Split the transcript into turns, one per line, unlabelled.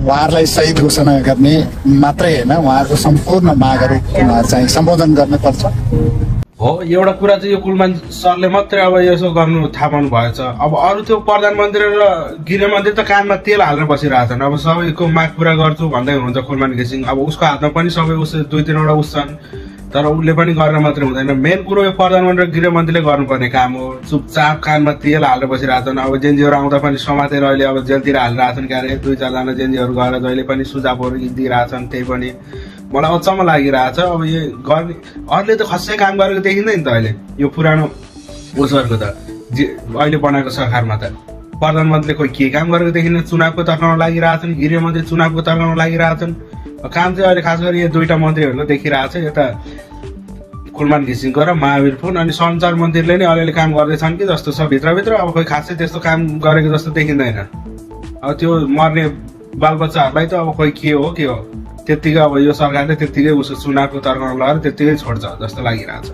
उहाँहरूलाई शहीद घोषणा गर्ने मात्रै होइन, उहाँहरूको सम्पूर्ण मागहरू चाहिँ सम्बोधन गर्नुपर्छ।
हो, एउटा कुरा चाहिँ यो कुलमान सरले मात्रै अब यसो गर्नु थाहा पाउनु भएछ। अब अरू त्यो प्रधानमन्त्री र गृहमन्त्री त कानमा तेल हालेर बसिरहेछन्। अब सबैको माग पूरा गर्छु भन्दै हुनुहुन्छ कुलमान घिसिङ। अब उसको हातमा पनि सबै उस 2-3वटा उस छन्, तर उसले पनि गर्न मात्रै हुँदैन। मेन कुरो यो प्रधानमन्त्री र गृहमन्त्रीले गर्नुपर्ने काम हो। चुपचाप कानमा तेल हालेर बसिरहेछन्। अब जेएनजीहरू आउँदा पनि समातेर अहिले अब जेलतिर हालिरहेछन्। क्यारे 2-4जना जेएनजीहरू गएर जहिले पनि सुझावहरू दिइरहेछन्। त्यही पनि मलाई अचम्म लागिरहेछ। अब यो गर्ने अरूले त खसै काम गरेको देखिँदैन त अहिले यो पुरानो उसहरूको त अहिले बनाएको सरकारमा त प्रधानमन्त्रीले खोइ के काम गरेको देखिँदैन। चुनावको तर्काउन लागिरहेछन्, गृहमन्त्री चुनावको तर्काउन लागिरहेछन्। काम चाहिँ अहिले खास गरी यो 2टा मन्त्रीहरूको देखिरहेछ, एउटा कुलमान घिसिङको र महावीर पुन। अनि सञ्चार मन्त्रीले नै अलिअलि काम गर्दैछन् कि जस्तो छ भित्रभित्र। अब खोइ खासै त्यस्तो काम गरेको जस्तो देखिँदैन। अब त्यो मर्ने बालबच्चाहरूलाई त अब खोइ के हो त्यत्तिकै अब यो सरकारले त्यत्तिकै उसो चुनावको तर्काउन लगाएर त्यत्तिकै छोड्छ जस्तो लागिरहेछ।